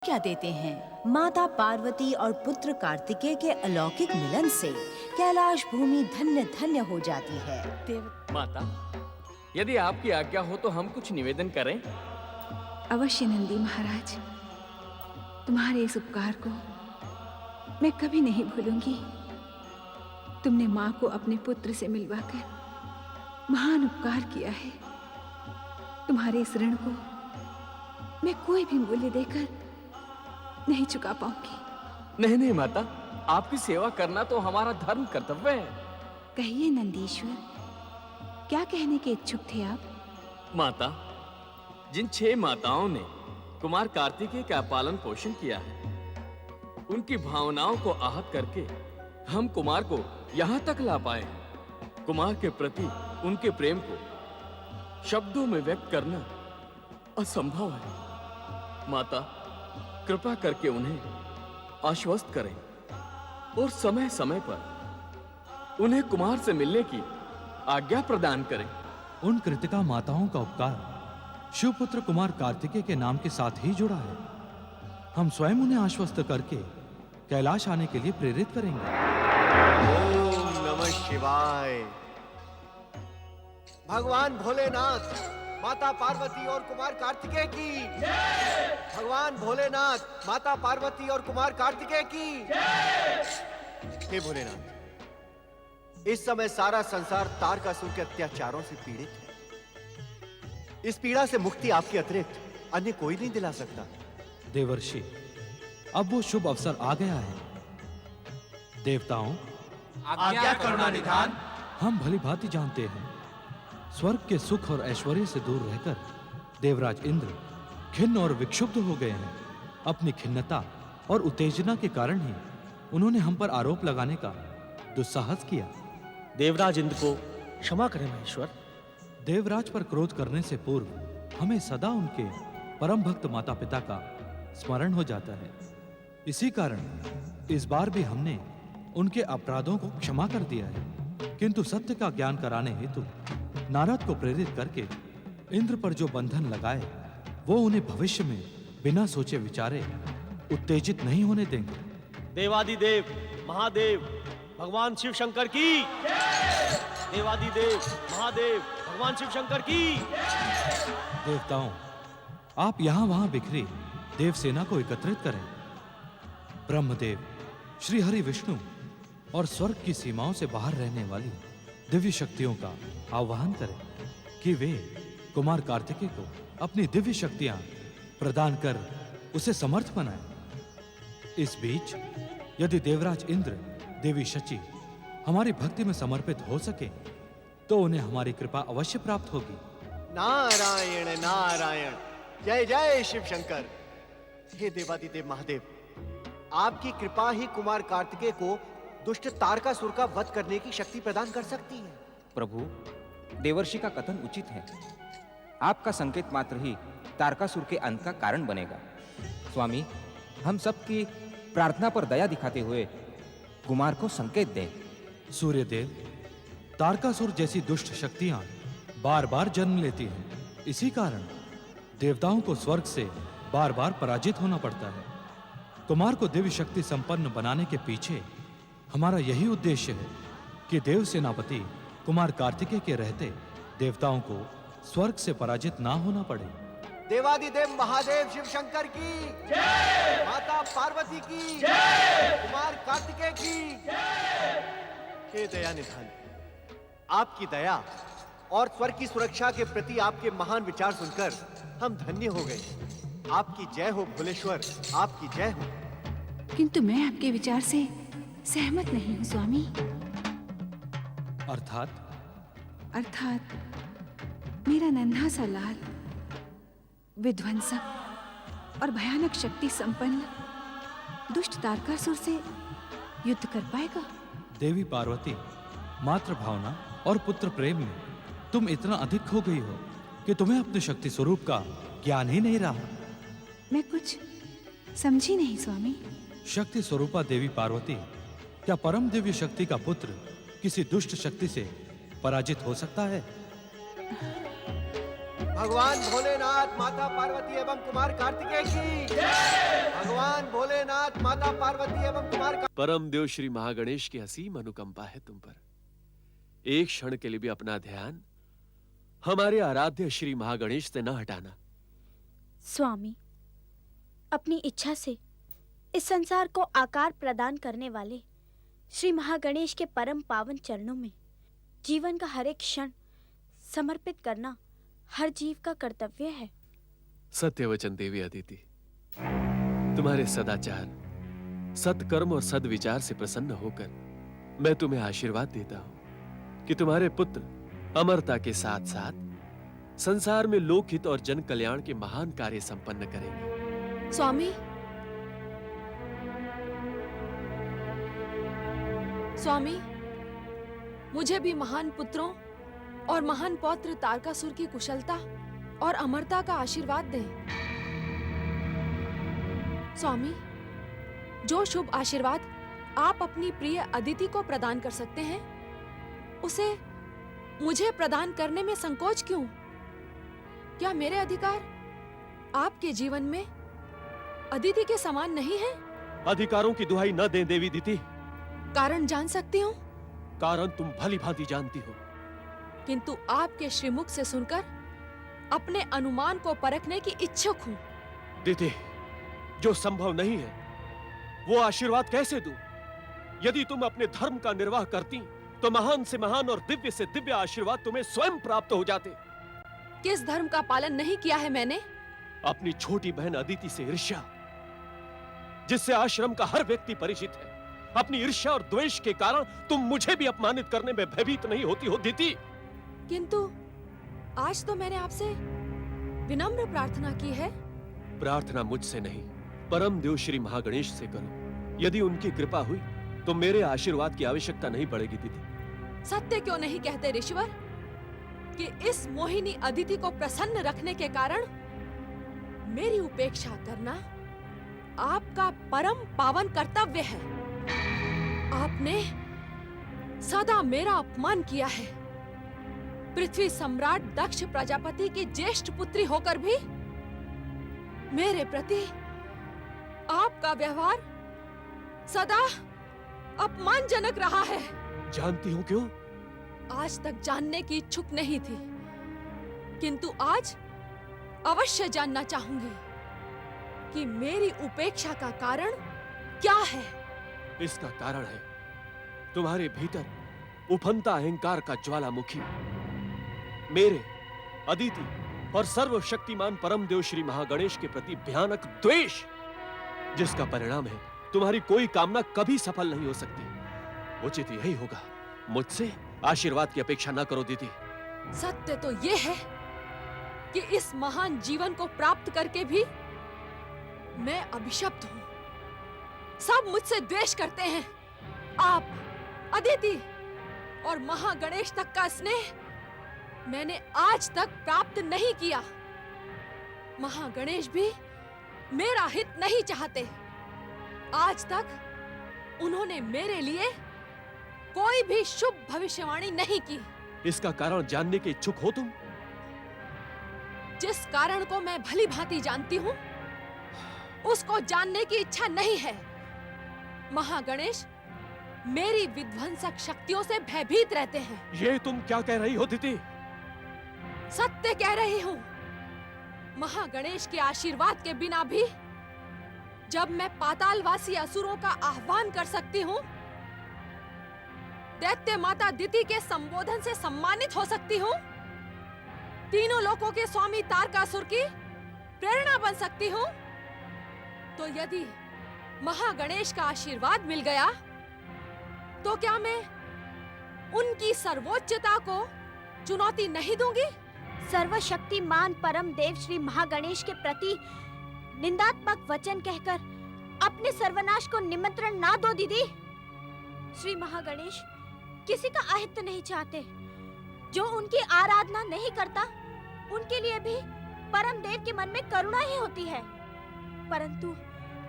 आज्ञा देते हैं। माता पार्वती और पुत्र कार्तिकेय के अलौकिक मिलन से कैलाश भूमि धन्य धन्य हो जाती है। माता, यदि आपकी आज्ञा हो तो हम कुछ निवेदन करें? अवश्य नंदी महाराज, तुम्हारे इस उपकार को मैं कभी नहीं भूलूंगी। तुमने माँ को अपने पुत्र से मिलवाकर महान उपकार किया है। तुम्हारे इस ऋण को मैं कोई भी मूल्य देकर नहीं चुका पाऊंगी। नहीं नहीं माता, आपकी सेवा करना तो हमारा धर्म कर्तव्य है। कहिए नंदीश्वर, क्या कहने के इच्छुक थे आप? माता, जिन 6 माताओं ने कुमार कार्तिकेय का पालन पोषण किया है, उनकी भावनाओं को आहत करके हम कुमार को यहाँ तक ला पाए हैं। कुमार के प्रति उनके प्रेम को शब्दों में व्यक्त करना असंभव है। माता, कृपा करके उन्हें आश्वस्त करें और समय समय पर उन्हें कुमार से मिलने की आज्ञा प्रदान करें। उन कृतिका माताओं का उपकार शिवपुत्र कुमार कार्तिकेय के नाम के साथ ही जुड़ा है। हम स्वयं उन्हें आश्वस्त करके कैलाश आने के लिए प्रेरित करेंगे। ओम नमः शिवाय। भगवान भोलेनाथ, माता पार्वती और कुमार कार्तिकेय की। भगवान भोलेनाथ, माता पार्वती और कुमार कार्तिकेय की। हे भोलेनाथ, इस समय सारा संसार तारकासुर के अत्याचारों से पीड़ित है। इस पीड़ा से मुक्ति आपके अतिरिक्त अन्य कोई नहीं दिला सकता। देवर्षि, अब वो शुभ अवसर आ गया है। देवताओं, आज्ञा करुणानिधान। हम भली भांति जानते हैं, स्वर्ग के सुख और ऐश्वर्य से दूर रहकर देवराज इंद्र खिन्न और विक्षुब्ध हो गए हैं। अपनी खिन्नता और उत्तेजना के कारण ही उन्होंने हम पर आरोप लगाने का दुस्साहस किया। देवराज इंद्र को क्षमा करें महेश्वर। देवराज पर क्रोध करने से पूर्व हमें सदा उनके परम भक्त माता पिता का स्मरण हो जाता है। इसी कारण इस बार भी हमने उनके अपराधों को क्षमा कर दिया है। किंतु सत्य का ज्ञान कराने हेतु नारद को प्रेरित करके इंद्र पर जो बंधन लगाए, वो उन्हें भविष्य में बिना सोचे विचारे उत्तेजित नहीं होने देंगे। देवादिदेव महादेव भगवान शिव शंकर की। देवादिदेव महादेव भगवान शिव शंकर की। देवताओं, आप यहां वहां बिखरी देव सेना को एकत्रित करें। ब्रह्मदेव, श्री हरि विष्णु और स्वर्ग की सीमाओं से बाहर रहने वाली दिव्य शक्तियों का आह्वान करें कि वे कुमार कार्तिकेय को अपनी दिव्य शक्तियां प्रदान कर उसे समर्थ बनाएं। इस बीच यदि देवराज इंद्र, देवी शची हमारी भक्ति में समर्पित हो सके तो उन्हें हमारी कृपा अवश्य प्राप्त होगी। नारायण नारायण, जय जय शिव शंकर। हे देवादिदेव महादेव, आपकी कृपा ही कुमार कार्तिकेय को दुष्ट तारकासुर का वध करने की शक्ति प्रदान कर सकती है। प्रभु, देवर्षि का कथन उचित है। आपका संकेत मात्र ही तारकासुर के अंत का कारण बनेगा। स्वामी, हम सबकी प्रार्थना पर दया दिखाते हुए कुमार को संकेत दें। सूर्यदेव, तारकासुर जैसी दुष्ट शक्तियां बार बार जन्म लेती हैं। इसी कारण देवताओं को स्वर्ग से बार बार पराजित होना पड़ता है। कुमार को दिव्य शक्ति संपन्न बनाने के पीछे हमारा यही उद्देश्य है कि देव सेनापति कुमार कार्तिकेय के रहते देवताओं को स्वर्ग से पराजित ना होना पड़े। देवादिदेव महादेव शिव शंकर की जय। माता पार्वती की जय। कुमार कार्तिकेय की जय। हे दयानिधान, आपकी दया और स्वर्ग की सुरक्षा के प्रति आपके महान विचार सुनकर हम धन्य हो गए। आपकी जय हो भोलेश्वर, आपकी जय हो। किंतु मैं आपके विचार से सहमत नहीं हूं स्वामी। अर्थात मेरा नन्हा सा लाल विध्वंसक और भयानक शक्ति संपन्न दुष्ट तारकासुर से युद्ध कर पाएगा? देवी पार्वती, मातृ भावना और पुत्र प्रेम में तुम इतना अधिक खो गई हो कि तुम्हें अपने शक्ति स्वरूप का ज्ञान ही नहीं रहा। मैं कुछ समझी नहीं स्वामी। शक्ति स्वरूपा देवी पार्वती, क्या परम दिव्य शक्ति का पुत्र किसी दुष्ट शक्ति से पराजित हो सकता है? भगवान भोलेनाथ, माता पार्वती एवं कुमार कार्तिकेय की जय। माता पार्वती एवं कुमार परम देव श्री महागणेश की असीम अनुकंपा है तुम पर। एक क्षण के लिए भी अपना ध्यान हमारे आराध्य श्री महागणेश से न हटाना। स्वामी, अपनी इच्छा से इस संसार को आकार प्रदान करने वाले श्री महागणेश के परम पावन चरणों में जीवन का हर एक क्षण समर्पित करना हर जीव का कर्तव्य है। सत्य वचन देवी अदिति, तुम्हारे सदाचार, सत्कर्म और सद्विचार से प्रसन्न होकर मैं तुम्हें आशीर्वाद देता हूं कि तुम्हारे पुत्र अमरता के साथ साथ संसार में लोकहित और जन कल्याण के महान कार्य संपन्न करेंगे। स्वामी, स्वामी, मुझे भी महान पुत्रों और महान पौत्र तारकासुर की कुशलता और अमरता का आशीर्वाद दें। स्वामी, जो शुभ आशीर्वाद आप अपनी प्रिय अदिति को प्रदान कर सकते हैं, उसे मुझे प्रदान करने में संकोच क्यों? क्या मेरे अधिकार आपके जीवन में अदिति के समान नहीं है? अधिकारों की दुहाई न दें देवी दीति। कारण जान सकती हूँ? कारण तुम भली भांति जानती हो, किंतु आपके श्रीमुख से सुनकर अपने अनुमान को परखने की इच्छुक हूँ। दीदी, जो संभव नहीं है वो आशीर्वाद कैसे दूं? यदि तुम अपने धर्म का निर्वाह करती तो महान से महान और दिव्य से दिव्य आशीर्वाद तुम्हें स्वयं प्राप्त हो जाते। किस धर्म का पालन नहीं किया है मैंने? अपनी छोटी बहन अदिति से ईर्ष्या, जिससे आश्रम का हर व्यक्ति परिचित है। अपनी ईर्ष्या और द्वेष के कारण तुम मुझे भी अपमानित करने में भयभीत नहीं होती हो दीदी? किंतु आज तो मैंने आपसे विनम्र प्रार्थना की है। प्रार्थना मुझसे नहीं, परम देव श्री महागणेश से करो। यदि उनकी कृपा हुई तो मेरे आशीर्वाद की आवश्यकता नहीं पड़ेगी दीदी। सत्य क्यों नहीं कहते ऋषिवर कि इस मोहिनी अदिति को प्रसन्न रखने के कारण मेरी उपेक्षा करना आपका परम पावन कर्तव्य है। आपने सदा मेरा अपमान किया है। पृथ्वी सम्राट दक्ष प्रजापति की ज्येष्ठ पुत्री होकर भी मेरे प्रति आपका व्यवहार सदा अपमानजनक रहा है। जानती हूँ क्यों? आज तक जानने की इच्छुक नहीं थी, किंतु आज अवश्य जानना चाहूंगी कि मेरी उपेक्षा का कारण क्या है। इसका कारण है तुम्हारे भीतर उफनता अहंकार का ज्वालामुखी, मेरे, अदिति और सर्वशक्तिमान परम देव श्री महागणेश के प्रति भयानक द्वेष, जिसका परिणाम है तुम्हारी कोई कामना कभी सफल नहीं हो सकती। उचित यही होगा, मुझसे आशीर्वाद की अपेक्षा न करो दीदी। सत्य तो ये है कि इस महान जीवन को प्राप्त करके भी मैं अभिशप्त हूँ। सब मुझसे द्वेष करते हैं। आप, अदिति और महागणेश तक का स्नेह मैंने आज तक प्राप्त नहीं किया। महागणेश भी मेरा हित नहीं चाहते। आज तक उन्होंने मेरे लिए कोई भी शुभ भविष्यवाणी नहीं की। इसका कारण जानने के इच्छुक हो तुम? जिस कारण को मैं भली भांति जानती हूँ, उसको जानने की इच्छा नहीं है। महागणेश मेरी विध्वंसक शक्तियों से भयभीत रहते हैं। ये तुम क्या कह रही हो दीदी? सत्य कह रही हूँ। महागणेश के आशीर्वाद के बिना भी जब मैं पातालवासी असुरों का आह्वान कर सकती हूँ, दैत्य माता दिति के संबोधन से सम्मानित हो सकती हूँ, तीनों लोकों के स्वामी तारकासुर की प्रेरणा बन सकती हूँ, तो यदि महागणेश का आशीर्वाद मिल गया तो क्या मैं उनकी सर्वोच्चता को चुनौती नहीं दूंगी? सर्वशक्तिमान परम देव श्री महागणेश के प्रति निंदात्मक वचन कहकर अपने सर्वनाश को निमंत्रण ना दो दीदी। श्री महागणेश किसी का अहित नहीं चाहते। जो उनकी आराधना नहीं करता, उनके लिए भी परम देव के मन में करुणा ही होती है, परंतु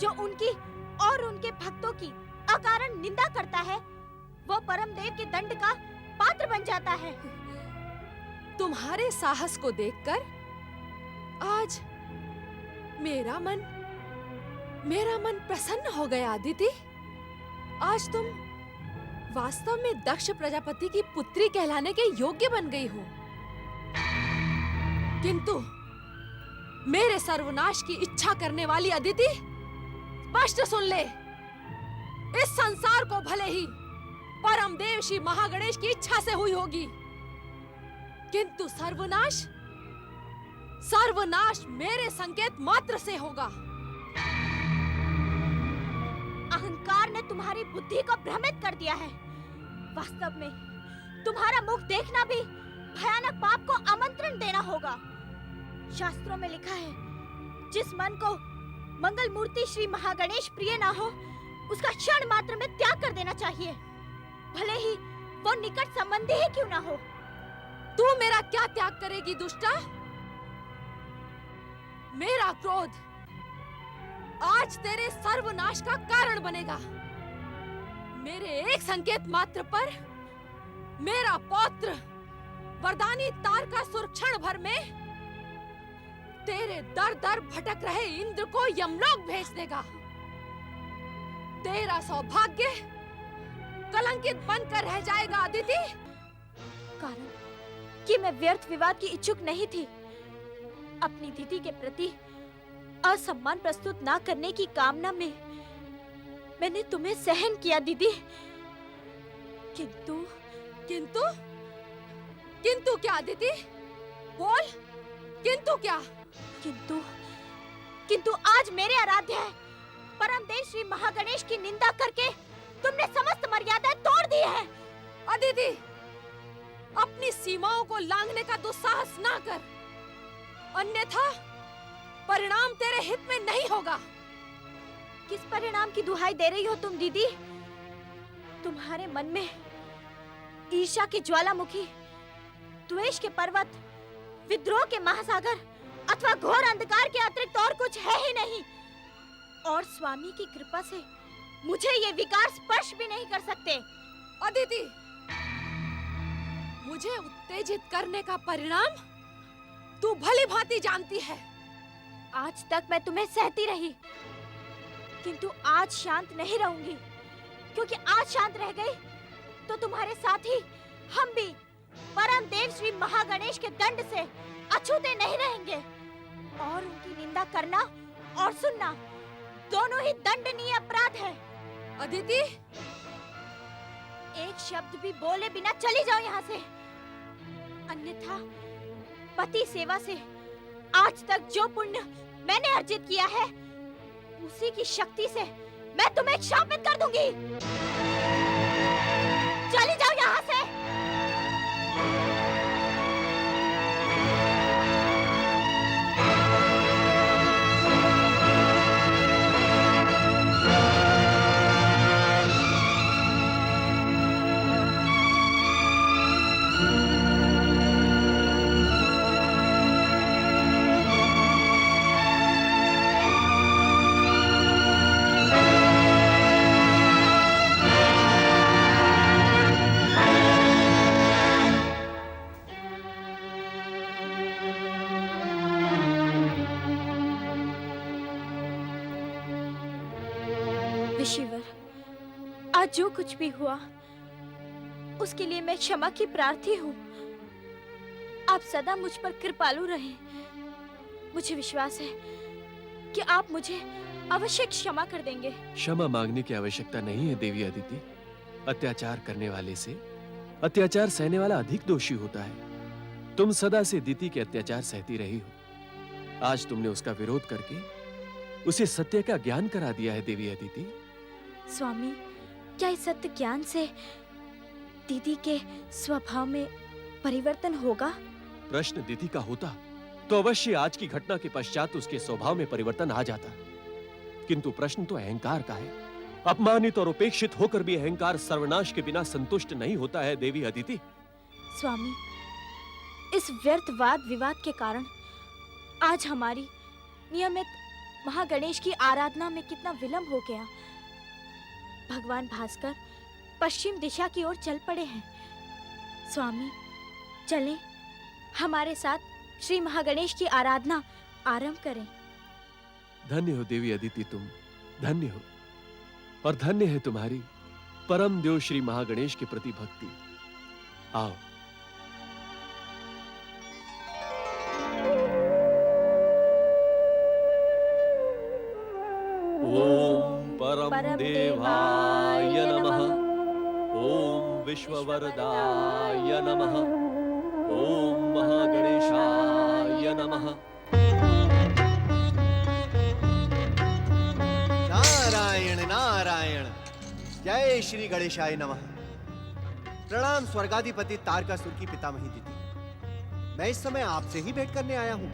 जो उनकी और उनके भक्तों की अकारण निंदा करता है, वो परम देव के दंड का पात्र बन जाता है। तुम्हारे साहस को देखकर आज मेरा मन मेरा मन प्रसन्न हो गया अदिति। आज तुम वास्तव में दक्ष प्रजापति की पुत्री कहलाने के योग्य बन गई हो। किंतु मेरे सर्वनाश की इच्छा करने वाली अदिति, स्पष्ट सुन ले, इस संसार को भले ही परम देव श्री महागणेश की इच्छा से हुई होगी, किंतु सर्वनाश सर्वनाश मेरे संकेत मात्र से होगा। अहंकार ने तुम्हारी बुद्धि को भ्रमित कर दिया है। वास्तव में तुम्हारा मुख देखना भी भयानक पाप को आमंत्रण देना होगा। शास्त्रों में लिखा है, जिस मन को मंगल मूर्ति श्री महागणेश प्रिय ना हो, उसका क्षण मात्र में त्याग कर देना चाहिए, भले ही वो निकट संबंधी ही क्यों ना हो। तू मेरा क्या त्याग करेगी दुष्टा? मेरा क्रोध आज तेरे सर्वनाश का कारण बनेगा। मेरे एक संकेत मात्र पर मेरा पौत्र वरदानी तारकासुर क्षण भर में तेरे दर दर भटक रहे इंद्र को यमलोक भेज देगा। तेरा सौभाग्य कलंकित बनकर रह जाएगा अदिति। कारण कि मैं व्यर्थ विवाद की इच्छुक नहीं थी। अपनी दीदी के प्रति असम्मान प्रस्तुत ना करने की कामना में मैंने तुम्हें सहन किया दीदी। किंतु किंतु किंतु क्या अदिति? बोल, किंतु क्या? किंतु किंतु आज मेरे आराध्य है परम देव श्री महागणेश की निंदा करके तुमने समस्त मर्यादाएं तोड़ दी है। अदिति, अपनी सीमाओं को लांघने का दुस्साहस ना कर, अन्यथा परिणाम तेरे हित में नहीं होगा। किस परिणाम की दुहाई दे रही हो तुम दीदी? तुम्हारे मन में ईर्ष्या के ज्वालामुखी, द्वेष के पर्वत, विद्रोह के महासागर अथवा घोर अंधकार के अतिरिक्त और कुछ है ही नहीं। और स्वामी की कृपा से मुझे ये विकार स्पर्श भी नहीं कर सकते। अदिति, मुझे उत्तेजित करने का परिणाम तू भली भांति जानती है। आज तक मैं तुम्हें सहती रही, किंतु आज शांत नहीं रहूंगी, क्योंकि आज शांत रह गई तो तुम्हारे साथ ही हम भी परम देव श्री महागणेश के दंड से अछूते नहीं रहेंगे। और उनकी निंदा करना और सुनना दोनों ही दंडनीय अपराध है। अदिति, एक शब्द भी बोले बिना चली जाओ यहाँ से, अन्यथा पति सेवा से आज तक जो पुण्य मैंने अर्जित किया है, उसी की शक्ति से मैं तुम्हें शापित कर दूंगी। चली जाओ यहाँ से। ऋषिवर, आज जो कुछ भी हुआ उसके लिए मैं क्षमा की प्रार्थी हूँ। आप सदा मुझ पर कृपालु रहें। मुझे विश्वास है कि आप मुझे अवश्य क्षमा कर देंगे। क्षमा मांगने की आवश्यकता नहीं है देवी अदिति। अत्याचार करने वाले से अत्याचार सहने वाला अधिक दोषी होता है। तुम सदा से दीति के अत्याचार सहती रही हो। आज तुमने उसका विरोध करके उसे सत्य का ज्ञान करा दिया है देवी अदिति। स्वामी, क्या इस सत्य ज्ञान से दीदी के स्वभाव में परिवर्तन होगा? प्रश्न दीदी का होता तो अवश्य आज की घटना के पश्चात उसके स्वभाव में परिवर्तन आ जाता, किंतु प्रश्न तो अहंकार का है। अपमानित और उपेक्षित होकर भी अहंकार सर्वनाश के बिना संतुष्ट नहीं होता है देवी अदिति। स्वामी, इस व्यर्थ वाद विवाद के कारण आज हमारी नियमित महागणेश की आराधना में कितना विलंब हो गया। भगवान भास्कर पश्चिम दिशा की ओर चल पड़े हैं। स्वामी, चलें, हमारे साथ श्री महागणेश की आराधना आरंभ करें। धन्य हो देवी अदिति तुम। धन्य हो और धन्य है तुम्हारी परम देव श्री महागणेश के प्रति भक्ति। आओ। ओम परम देवाय नमः। ओम विश्ववरदाय नमः। ओम महागणेशाय नमः। नारायण नारायण। जय श्री गणेशाय नमः। प्रणाम स्वर्गाधिपति तारकासुर की पितामही दीदी। मैं इस समय आपसे ही भेंट करने आया हूँ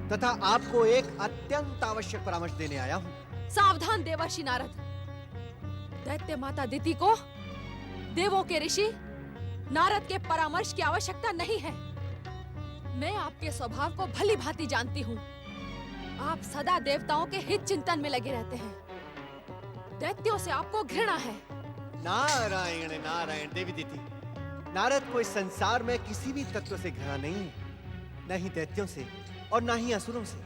तथा आपको एक अत्यंत आवश्यक परामर्श देने आया हूँ। सावधान देवर्षि नारद। दैत्य माता दिति को देवों के ऋषि नारद के परामर्श की आवश्यकता नहीं है। मैं आपके स्वभाव को भली भांति जानती हूँ। आप सदा देवताओं के हित चिंतन में लगे रहते हैं। दैत्यों से आपको घृणा है। नारायण नारायण। देवी दीदी, नारद को इस संसार में किसी भी तत्व से घृणा नहीं है, न ही दैत्यों से और न ही असुरों से,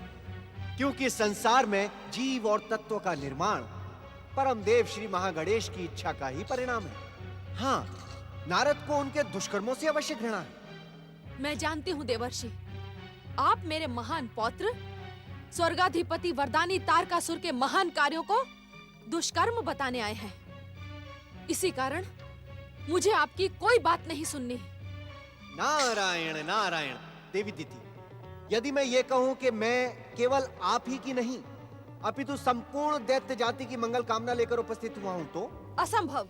क्योंकि संसार में जीव और तत्वों का निर्माण परम देव श्री महागणेश की इच्छा का ही परिणाम है। हाँ, नारद को उनके दुष्कर्मों से अवश्य घृणा है। मैं जानती हूँ देवर्षि, आप मेरे महान पौत्र स्वर्गाधिपति वरदानी तारकासुर के महान कार्यों को दुष्कर्म बताने आए हैं। इसी कारण मुझे आपकी कोई बात नहीं सुननी। नारायण नारायण। देवी दीदी, यदि मैं ये कहूं कि मैं केवल आप ही की नहीं अपितु संपूर्ण दैत्य जाति की मंगल कामना लेकर उपस्थित हुआ हूं तो? असंभव।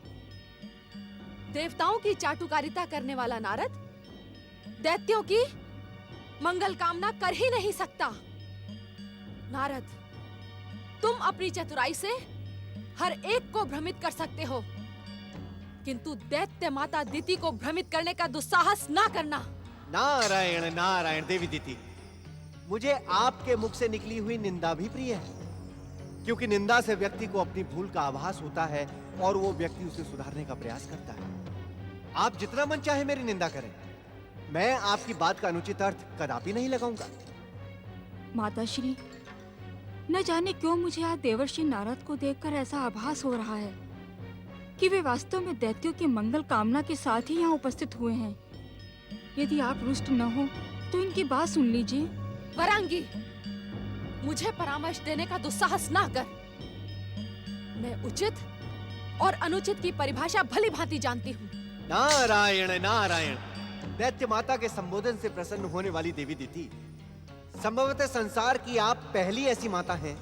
देवताओं की चाटुकारिता करने वाला नारद दैत्यों की मंगल कामना कर ही नहीं सकता। नारद, तुम अपनी चतुराई से हर एक को भ्रमित कर सकते हो, किंतु दैत्य माता दिति को भ्रमित करने का दुस्साहस ना करना। नारायण नारायण। देवी दीदी, मुझे आपके मुख से निकली हुई निंदा भी प्रिय है, क्योंकि निंदा से व्यक्ति को अपनी भूल का आभास होता है और वो व्यक्ति उसे सुधारने का प्रयास करता है। आप जितना मन चाहे मेरी निंदा करें, मैं आपकी बात का अनुचित अर्थ कदापि नहीं लगाऊंगा। माताश्री, न जाने क्यों मुझे आज देवर्षि नारद को देखकर ऐसा आभास हो रहा है कि वे वास्तव में दैत्यों की मंगल कामना के साथ ही यहाँ उपस्थित हुए हैं। यदि आप रुष्ट न हो तो इनकी बात सुन लीजिए। वरांगी, मुझे परामर्श देने का दुस्साहस ना कर। मैं उचित और अनुचित की परिभाषा भली भांति जानती हूँ। नारायण नारायण। दैत्य माता के संबोधन से प्रसन्न होने वाली देवी दीदी, संभवतः संसार की आप पहली ऐसी माता हैं